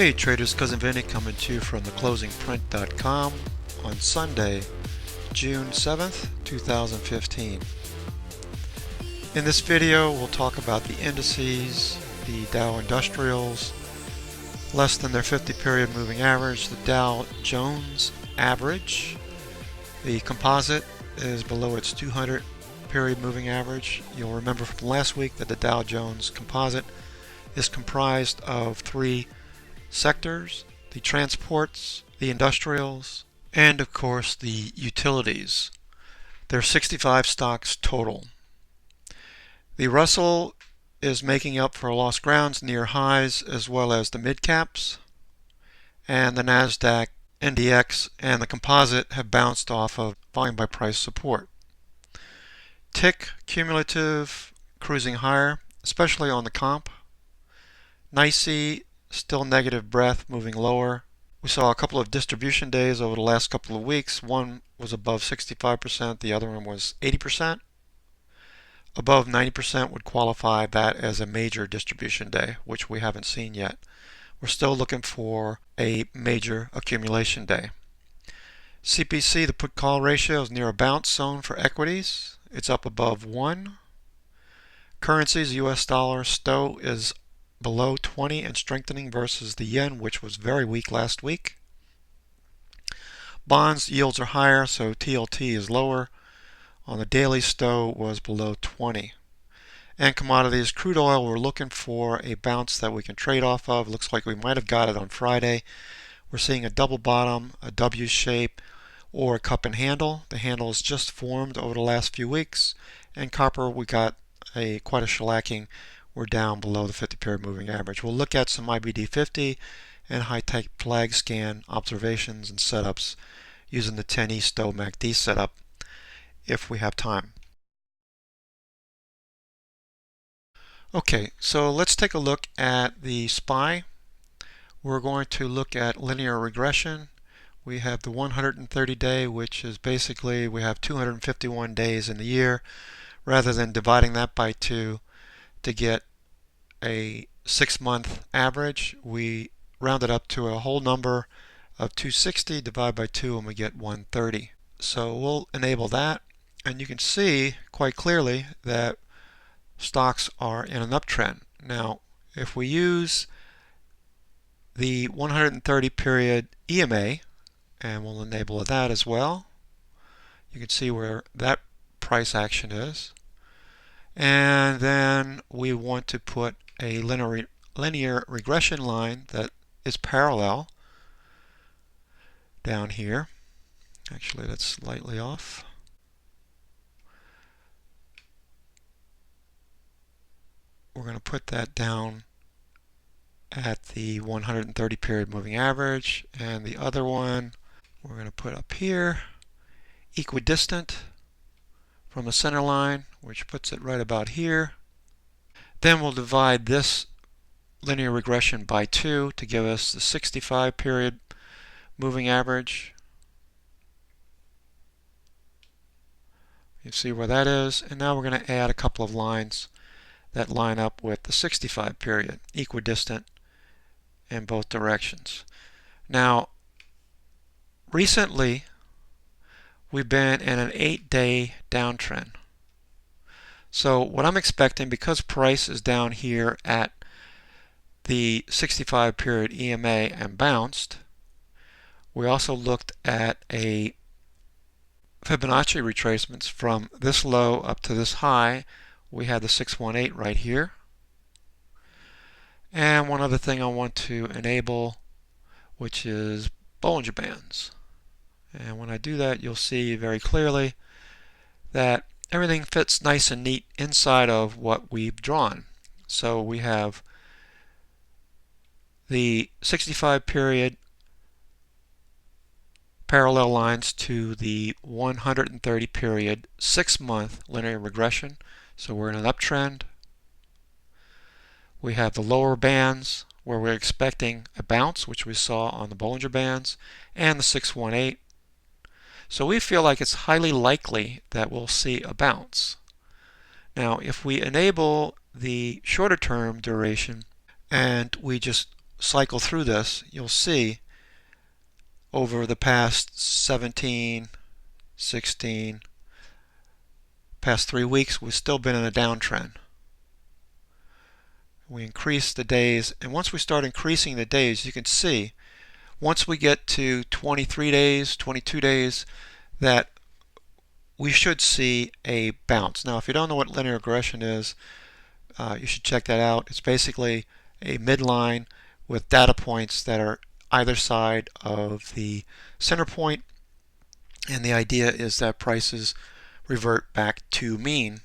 Hey traders, Cousin Vinny coming to you from theclosingprint.com on Sunday, June 7th, 2015. In this video, we'll talk about the indices, the Dow Industrials, less than their 50-period moving average, the Dow Jones average. The composite is below its 200-period moving average. You'll remember from last week that the Dow Jones composite is comprised of three sectors: the transports, the industrials, and of course the utilities. There are 65 stocks total. The Russell is making up for lost grounds near highs as well as the mid caps, and the NASDAQ, NDX, and the composite have bounced off of volume by price support. Tick cumulative cruising higher, especially on the comp. NYSE still negative breath, moving lower. We saw a couple of distribution days over the last couple of weeks. One was above 65%, the other one was 80%. Above 90% would qualify that as a major distribution day, which we haven't seen yet. We're still looking for a major accumulation day. CPC, the put-call ratio, is near a bounce zone for equities. It's up above 1. Currencies, US dollar, STO is below 20 and strengthening versus the yen, which was very weak last week. Bonds yields are higher, so TLT is lower. On the daily, STO was below 20. And commodities, crude oil, we're looking for a bounce that we can trade off of. Looks like we might have got it on Friday. We're seeing a double bottom, a W shape, or a cup and handle. The handle is just formed over the last few weeks. And copper, we got quite a shellacking. We're down below the 50-period moving average. We'll look at some IBD50 and high-tech flag scan observations and setups using the 10E STO MACD setup if we have time. Okay, so let's take a look at the SPY. We're going to look at linear regression. We have the 130-day, which is basically we have 251 days in the year. Rather than dividing that by 2 to get a 6-month average, we round it up to a whole number of 260, divide by 2, and we get 130. So we'll enable that, and you can see quite clearly that stocks are in an uptrend. Now, if we use the 130 period EMA, and we'll enable that as well, you can see where that price action is. And then we want to put a linear regression line that is parallel down here. Actually, that's slightly off. We're going to put that down at the 130 period moving average, and the other one we're going to put up here, equidistant from the center line, which puts it right about here. Then we'll divide this linear regression by 2 to give us the 65 period moving average. You see where that is, and now we're going to add a couple of lines that line up with the 65 period, equidistant in both directions. Now, recently we've been in an 8-day downtrend. So what I'm expecting, because price is down here at the 65 period EMA and bounced, we also looked at a Fibonacci retracements from this low up to this high. We had the 618 right here. And one other thing I want to enable, which is Bollinger Bands. And when I do that, you'll see very clearly that everything fits nice and neat inside of what we've drawn. So we have the 65 period parallel lines to the 130 period 6-month linear regression. So we're in an uptrend. We have the lower bands where we're expecting a bounce, which we saw on the Bollinger Bands, and the 618. So we feel like it's highly likely that we'll see a bounce. Now, if we enable the shorter term duration and we just cycle through this, you'll see over the past 17, 16, past 3 weeks, we've still been in a downtrend. We increase the days, and once we start increasing the days, you can see once we get to 23 days, 22 days, that we should see a bounce. Now, if you don't know what linear regression is, you should check that out. It's basically a midline with data points that are either side of the center point, and the idea is that prices revert back to mean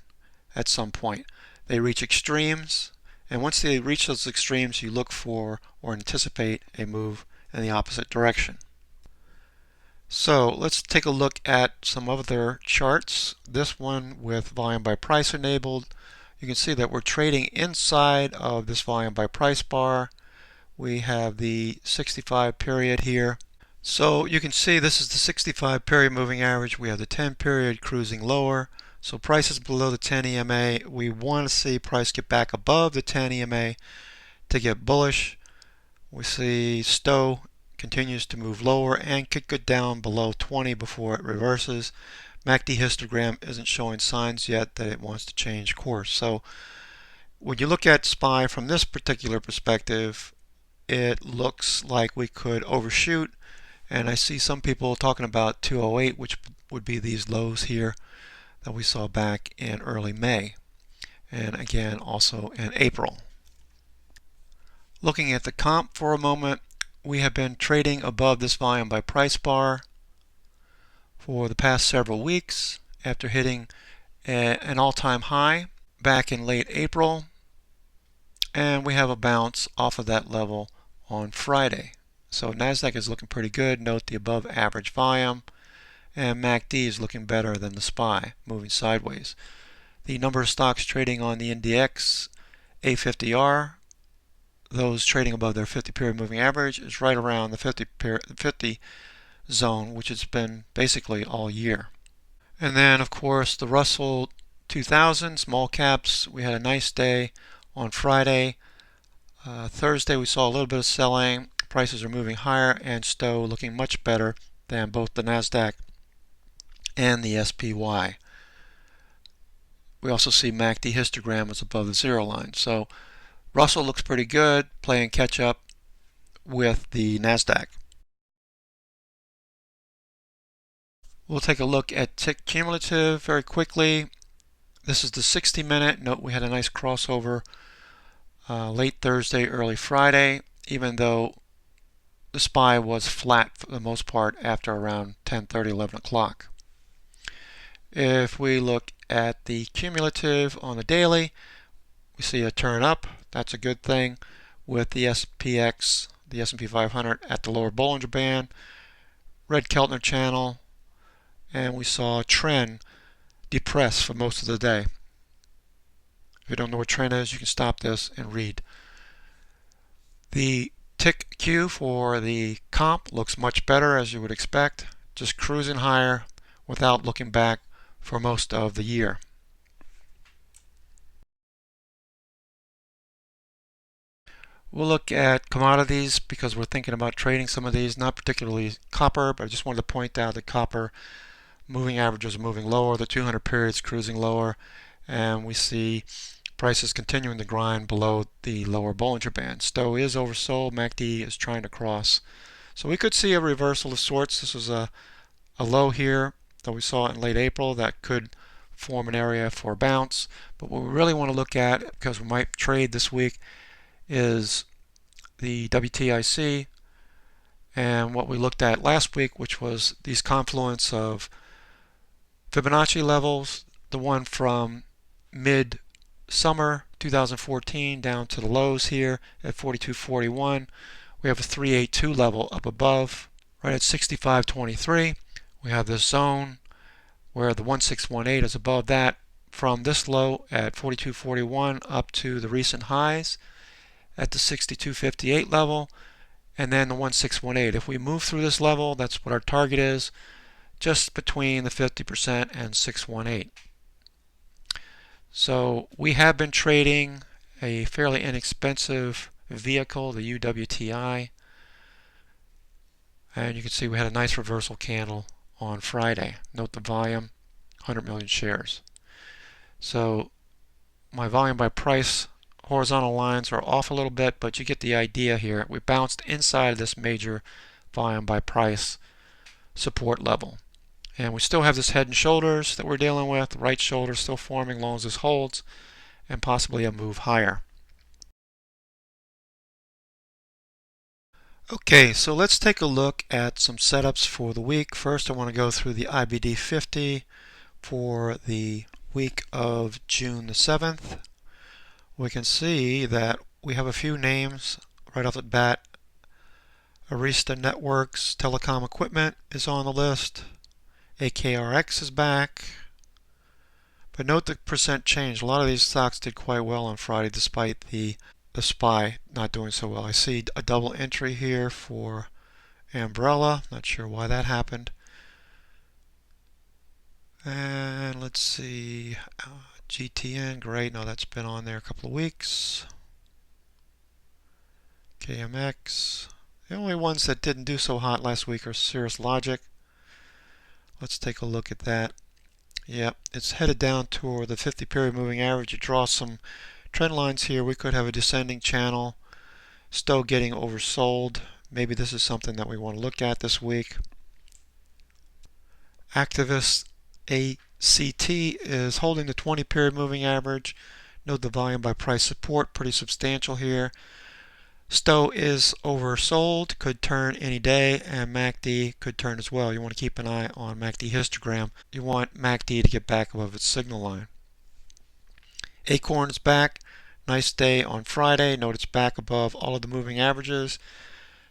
at some point. They reach extremes, and once they reach those extremes, you look for or anticipate a move in the opposite direction. So let's take a look at some other charts. This one with volume by price enabled. You can see that we're trading inside of this volume by price bar. We have the 65 period here. So you can see this is the 65 period moving average. We have the 10 period cruising lower. So price is below the 10 EMA. We want to see price get back above the 10 EMA to get bullish. We see Stowe continues to move lower and could go down below 20 before it reverses. MACD histogram isn't showing signs yet that it wants to change course. So when you look at SPY from this particular perspective, it looks like we could overshoot, and I see some people talking about 208, which would be these lows here that we saw back in early May, and again also in April. Looking at the comp for a moment, we have been trading above this volume by price bar for the past several weeks after hitting an all-time high back in late April, and we have a bounce off of that level on Friday. So NASDAQ is looking pretty good. Note the above average volume, and MACD is looking better than the SPY, moving sideways. The number of stocks trading on the NDX A50R, those trading above their 50 period moving average, is right around the 50 zone, which has been basically all year. And then of course the Russell 2000 small caps, we had a nice day on Friday. Thursday we saw a little bit of selling. Prices are moving higher, and Stowe looking much better than both the NASDAQ and the SPY. We also see MACD histogram is above the zero line. So Russell looks pretty good, playing catch up with the NASDAQ. We'll take a look at tick cumulative very quickly. This is the 60-minute. Note we had a nice crossover late Thursday, early Friday, even though the SPY was flat for the most part after around 10:30, 11 o'clock. If we look at the cumulative on the daily, we see a turn up. That's a good thing, with the SPX, the S&P 500, at the lower Bollinger Band, red Keltner channel, and we saw a trend depress for most of the day. If you don't know what trend is, you can stop this and read. The tick Q for the comp looks much better, as you would expect, just cruising higher without looking back for most of the year. We'll look at commodities because we're thinking about trading some of these, not particularly copper, but I just wanted to point out that copper moving averages are moving lower, the 200 periods cruising lower, and we see prices continuing to grind below the lower Bollinger Band. Stowe is oversold, MACD is trying to cross. So we could see a reversal of sorts. This was a low here that we saw in late April that could form an area for a bounce. But what we really want to look at, because we might trade this week, is the WTIC and what we looked at last week, which was these confluence of Fibonacci levels, the one from mid-summer 2014 down to the lows here at 42.41. We have a 382 level up above, right at 65.23. We have this zone where the 1618 is above that, from this low at 42.41 up to the recent highs at the 62.58 level, and then the 1618. If we move through this level, that's what our target is, just between the 50% and 618. So we have been trading a fairly inexpensive vehicle, the UWTI. And you can see we had a nice reversal candle on Friday. Note the volume, 100 million shares. So my volume by price horizontal lines are off a little bit, but you get the idea here. We bounced inside of this major volume by price support level. And we still have this head and shoulders that we're dealing with. The right shoulder still forming as long as this holds, and possibly a move higher. Okay, so let's take a look at some setups for the week. First, I want to go through the IBD50 for the week of June the 7th. We can see that we have a few names right off the bat. Arista Networks Telecom Equipment is on the list. AKRX is back. But note the percent change. A lot of these stocks did quite well on Friday despite the SPY not doing so well. I see a double entry here for Umbrella. Not sure why that happened. And let's see, GTN, great. No, that's been on there a couple of weeks. KMX. The only ones that didn't do so hot last week are Cirrus Logic. Let's take a look at that. Yep, it's headed down toward the 50-period moving average. You draw some trend lines here. We could have a descending channel. Still getting oversold. Maybe this is something that we want to look at this week. Activist ACT is holding the 20-period moving average. Note the volume by price support, pretty substantial here. STO is oversold, could turn any day, and MACD could turn as well. You want to keep an eye on MACD histogram. You want MACD to get back above its signal line. Acorn is back. Nice day on Friday. Note it's back above all of the moving averages.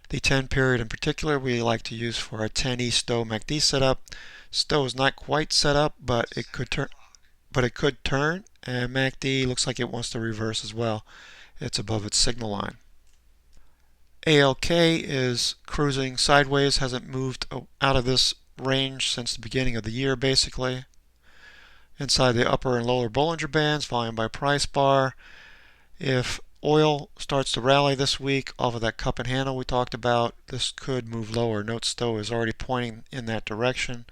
The 10-period in particular we like to use for our 10E STO MACD setup. STO is not quite set up, but it could turn. And MACD looks like it wants to reverse as well. It's above its signal line. ALK is cruising sideways, hasn't moved out of this range since the beginning of the year basically. Inside the upper and lower Bollinger Bands, volume by price bar. If oil starts to rally this week off of that cup and handle we talked about, this could move lower. Note STO is already pointing in that direction.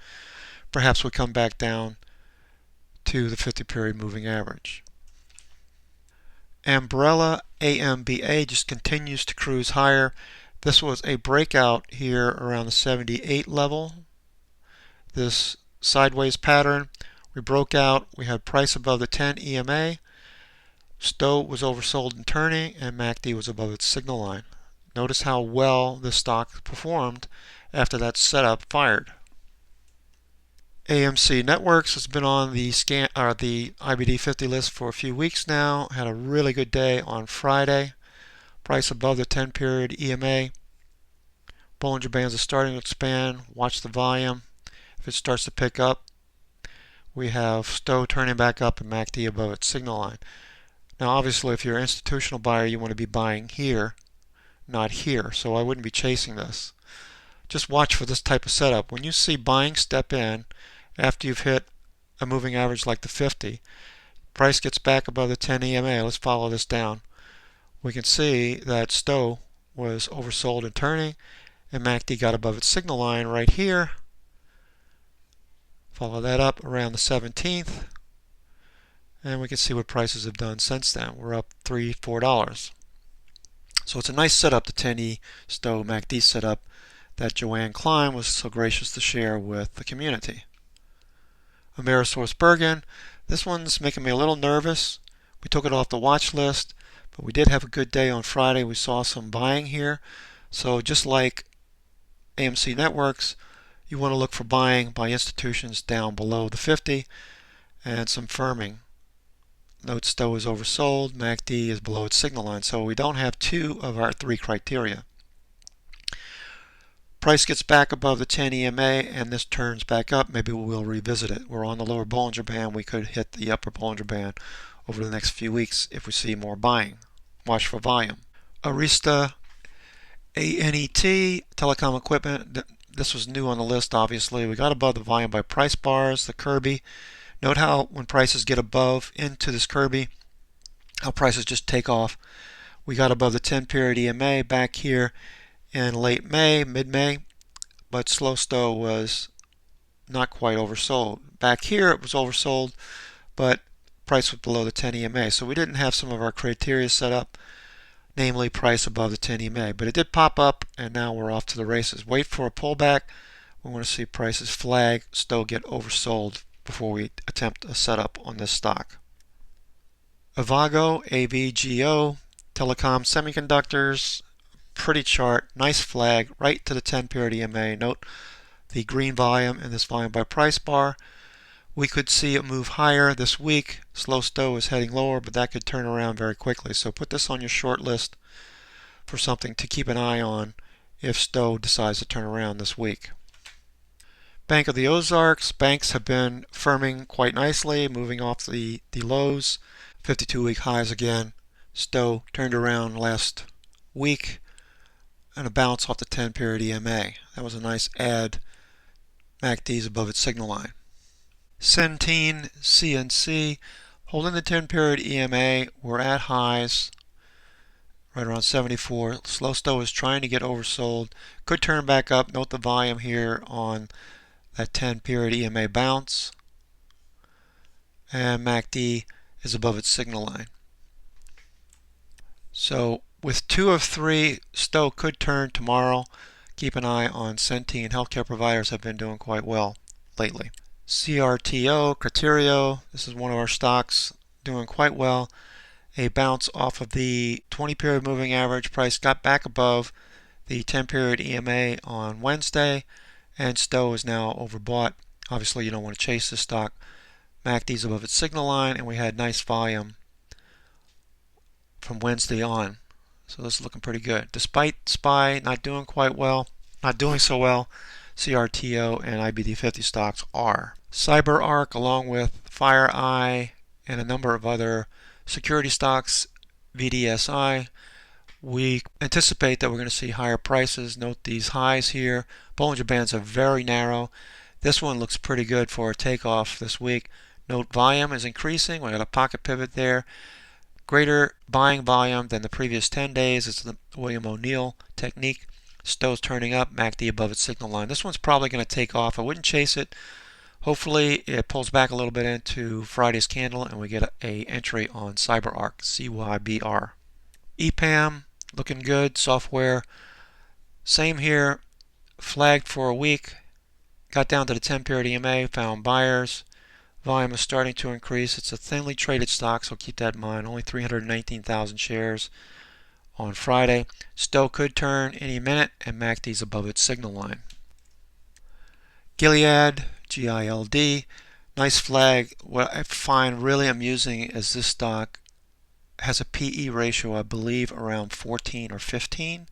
Perhaps we come back down to the 50-period moving average. Umbrella AMBA just continues to cruise higher. This was a breakout here around the 78 level. This sideways pattern, we broke out, we had price above the 10 EMA. STO was oversold and turning, and MACD was above its signal line. Notice how well this stock performed after that setup fired. AMC Networks has been on the IBD50 list for a few weeks now. Had a really good day on Friday. Price above the 10-period EMA. Bollinger Bands are starting to expand. Watch the volume. If it starts to pick up, we have STO turning back up and MACD above its signal line. Now obviously if you're an institutional buyer, you want to be buying here, not here. So I wouldn't be chasing this. Just watch for this type of setup. When you see buying step in after you've hit a moving average like the 50, price gets back above the 10 EMA. Let's follow this down. We can see that STO was oversold and turning, and MACD got above its signal line right here. Follow that up around the 17th, and we can see what prices have done since then. We're up $3-4. So it's a nice setup, the 10E STO MACD setup that Joanne Klein was so gracious to share with the community. AmerisourceBergen, this one's making me a little nervous. We took it off the watch list, but we did have a good day on Friday. We saw some buying here. So just like AMC Networks, you want to look for buying by institutions down below the 50 and some firming. Note STO is oversold, MACD is below its signal line. So we don't have two of our three criteria. Price gets back above the 10 EMA and this turns back up. Maybe we'll revisit it. We're on the lower Bollinger Band. We could hit the upper Bollinger Band over the next few weeks if we see more buying. Watch for volume. Arista ANET Telecom Equipment. This was new on the list obviously. We got above the volume by price bars, the Kirby. Note how when prices get above into this Kirby, how prices just take off. We got above the 10-period EMA back here in late May, mid-May, but slow stow was not quite oversold. Back here it was oversold, but price was below the 10 EMA. So we didn't have some of our criteria set up, namely price above the 10 EMA. But it did pop up, and now we're off to the races. Wait for a pullback. We want to see prices flag, stow get oversold before we attempt a setup on this stock. Avago, AVGO, Telecom Semiconductors, pretty chart, nice flag, right to the 10-period EMA. Note the green volume in this volume by price bar. We could see it move higher this week. Slow stow is heading lower, but that could turn around very quickly. So put this on your short list for something to keep an eye on if stow decides to turn around this week. Bank of the Ozarks. Banks have been firming quite nicely, moving off the lows. 52-week highs again. Stow turned around last week and a bounce off the 10-period EMA. That was a nice add. MACD is above its signal line. Centene, CNC, holding the 10-period EMA. We're at highs right around 74. Slow stow is trying to get oversold. Could turn back up. Note the volume here on that 10-period EMA bounce. And MACD is above its signal line. So with 2 of 3, stow could turn tomorrow. Keep an eye on Centene. Healthcare providers have been doing quite well lately. CRTO, Criterio, this is one of our stocks doing quite well. A bounce off of the 20-period moving average. Price got back above the 10-period EMA on Wednesday, and stow is now overbought. Obviously, you don't want to chase this stock. MACD is above its signal line, and we had nice volume from Wednesday on. So this is looking pretty good. Despite SPY not doing so well, CRTO and IBD50 stocks are. CyberArk, along with FireEye and a number of other security stocks, VDSI, we anticipate that we're going to see higher prices. Note these highs here. Bollinger Bands are very narrow. This one looks pretty good for a takeoff this week. Note volume is increasing. We got a pocket pivot there. Greater buying volume than the previous 10 days. It's the William O'Neill technique. Stow's turning up, MACD above its signal line. This one's probably going to take off. I wouldn't chase it. Hopefully it pulls back a little bit into Friday's candle and we get a entry on CyberArk, CYBR. EPAM, looking good. Software, same here. Flagged for a week. Got down to the 10-period EMA, found buyers. Volume is starting to increase. It's a thinly traded stock, so keep that in mind. Only 319,000 shares on Friday. Stow could turn any minute, and MACD is above its signal line. Gilead, GILD, nice flag. What I find really amusing is this stock has a PE ratio, I believe, around 14 or 15,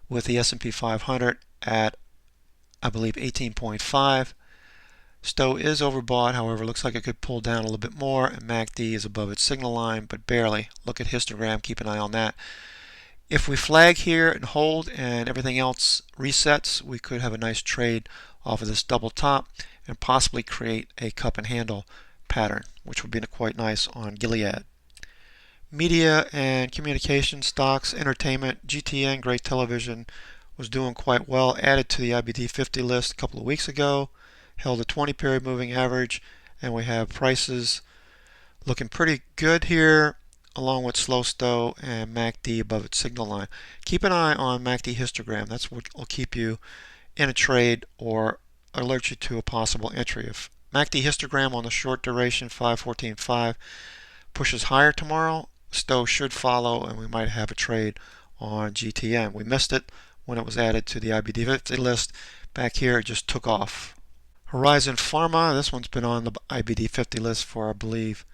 with the S&P 500 at, I believe, 18.5. Stow is overbought, however, looks like it could pull down a little bit more, and MACD is above its signal line, but barely. Look at histogram, keep an eye on that. If we flag here and hold and everything else resets, we could have a nice trade off of this double top and possibly create a cup and handle pattern, which would be quite nice on Gilead. Media and communication stocks, entertainment, GTN, Great Television, was doing quite well. Added to the IBD50 list a couple of weeks ago. Held a 20-period moving average, and we have prices looking pretty good here, along with slow stow and MACD above its signal line. Keep an eye on MACD histogram. That's what will keep you in a trade or alert you to a possible entry. If MACD histogram on the short duration 514.5 pushes higher tomorrow, stow should follow, and we might have a trade on GTN. We missed it when it was added to the IBD50 list. Back here, it just took off. Horizon Pharma, this one's been on the IBD50 list for, I believe,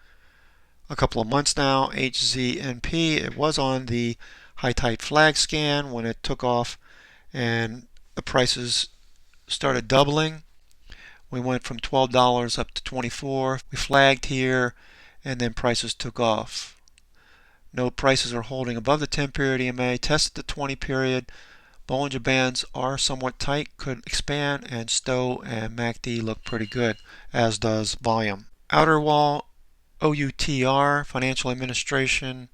a couple of months now. HZNP, it was on the high tight flag scan when it took off and the prices started doubling. We went from $12 up to $24. We flagged here and then prices took off. Note prices are holding above the 10-period EMA, tested the 20-period. Bollinger Bands are somewhat tight, could expand, and stow and MACD look pretty good, as does volume. Outer Wall, OUTR, Financial Administration.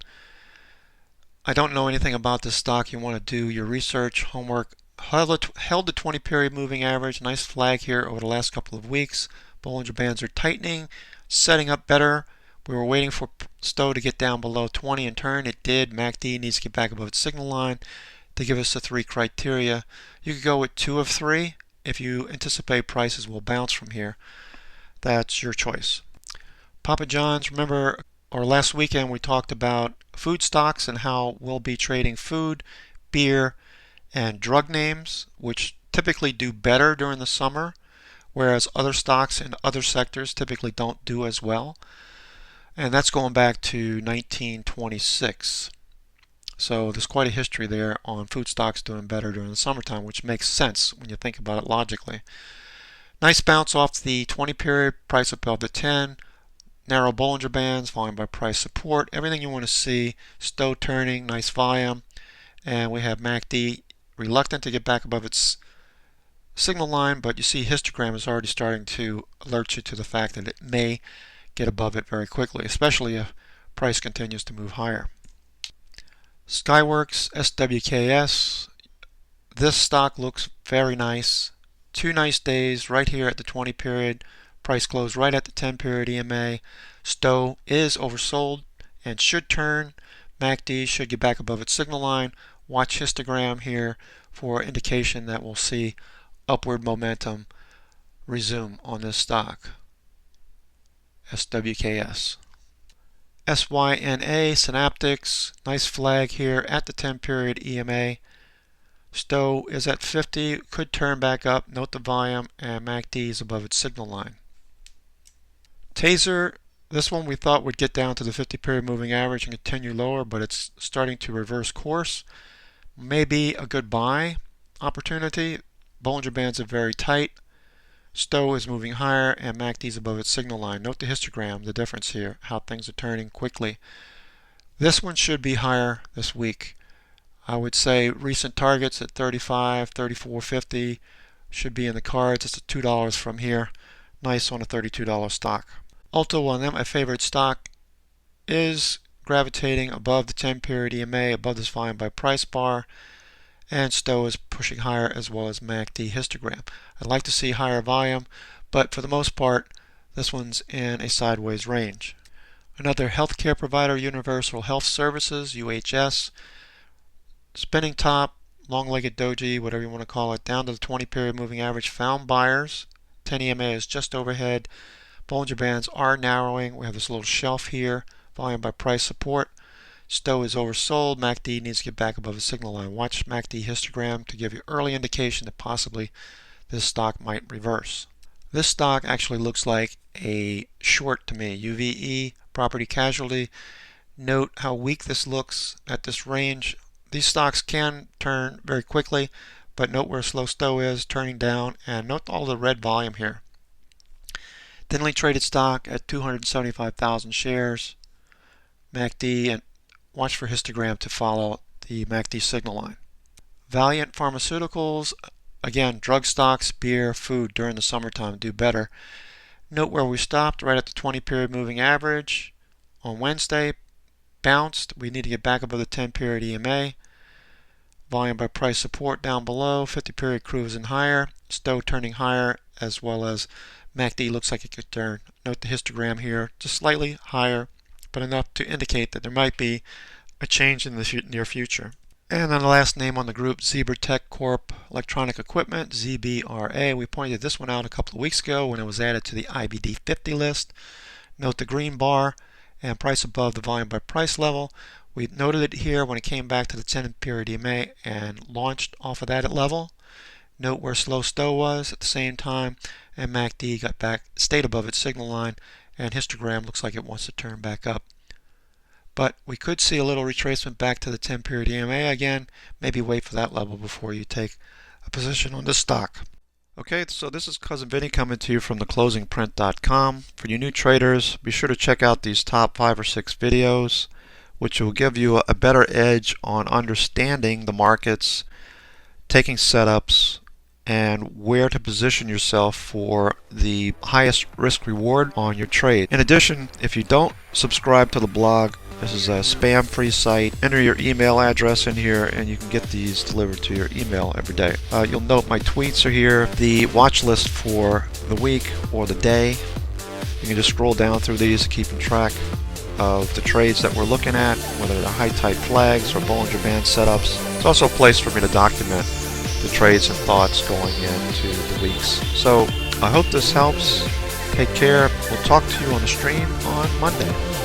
I don't know anything about this stock, you want to do your research, homework. Held the 20 period moving average. Nice flag here over the last couple of weeks. Bollinger Bands are tightening, setting up better. We were waiting for Stowe to get down below 20 and turn. It did. MACD needs to get back above its signal line to give us the 3 criteria. You could go with 2 of 3 if you anticipate prices will bounce from here. That's your choice. Papa John's, remember, or last weekend we talked about food stocks and how we'll be trading food, beer, and drug names, which typically do better during the summer, whereas other stocks in other sectors typically don't do as well. And that's going back to 1926. So there's quite a history there on food stocks doing better during the summertime, which makes sense when you think about it logically. Nice bounce off the 20 period, price above the 10. Narrow Bollinger Bands, volume by price support, everything you want to see. Stowe turning, nice volume. And we have MACD reluctant to get back above its signal line, but you see histogram is already starting to alert you to the fact that it may get above it very quickly, especially if price continues to move higher. Skyworks, SWKS, this stock looks very nice. 2 nice days right here at the 20 period. Price closed right at the 10 period EMA. Stowe is oversold and should turn. MACD should get back above its signal line. Watch histogram here for indication that we'll see upward momentum resume on this stock. SWKS. SYNA, Synaptics, nice flag here at the 10 period EMA. Stowe is at 50, could turn back up. Note the volume, and MACD is above its signal line. Taser, this one we thought would get down to the 50 period moving average and continue lower, but it's starting to reverse course. Maybe a good buy opportunity. Bollinger Bands are very tight. Stowe is moving higher and MACD is above its signal line. Note the histogram, the difference here, how things are turning quickly. This one should be higher this week. I would say recent targets at 35, 34.50 should be in the cards. It's $2 from here. Nice on a $32 stock. Ulta, one of them, my favorite stock, is gravitating above the 10 period EMA, above this volume by price bar, and Stowe is pushing higher as well as MACD histogram. I'd like to see higher volume, but for the most part, this one's in a sideways range. Another healthcare provider, Universal Health Services, UHS, spinning top, long-legged doji, whatever you want to call it, down to the 20 period moving average, found buyers. 10 EMA is just overhead. Bollinger Bands are narrowing. We have this little shelf here, volume by price support. Stowe is oversold. MACD needs to get back above the signal line. Watch MACD histogram to give you early indication that possibly this stock might reverse. This stock actually looks like a short to me. UVE, property casualty. Note how weak this looks at this range. These stocks can turn very quickly, but note where slow Stowe is, turning down, and note all the red volume here. Thinly traded stock at 275,000 shares. MACD, and watch for histogram to follow the MACD signal line. Valiant Pharmaceuticals, again, drug stocks, beer, food during the summertime do better. Note where we stopped, right at the 20 period moving average on Wednesday. Bounced. We need to get back above the 10 period EMA. Volume by price support down below. 50 period cruising higher. Stowe turning higher, as well as MACD looks like it could turn. Note the histogram here, just slightly higher, but enough to indicate that there might be a change in the near future. And then the last name on the group, Zebra Tech Corp Electronic Equipment, ZBRA. We pointed this one out a couple of weeks ago when it was added to the IBD50 list. Note the green bar and price above the volume by price level. We noted it here when it came back to the 10 period EMA and launched off of that level. Note where slow Stowe was at the same time, and MACD got back, stayed above its signal line, and histogram looks like it wants to turn back up. But we could see a little retracement back to the 10 period EMA again. Maybe wait for that level before you take a position on this stock. Okay, so this is Cousin Vinny coming to you from theclosingprint.com. For you new traders, be sure to check out these top 5 or 6 videos, which will give you a better edge on understanding the markets, taking setups, and where to position yourself for the highest risk reward on your trade. In addition, if you don't subscribe to the blog, this is a spam-free site. Enter your email address in here and you can get these delivered to your email every day. You'll note my tweets are here, the watch list for the week or the day. You can just scroll down through these, keeping track of the trades that we're looking at, whether they're high-type flags or Bollinger Band setups. It's also a place for me to document the trades and thoughts going into the weeks. So I hope this helps. Take care. We'll talk to you on the stream on Monday.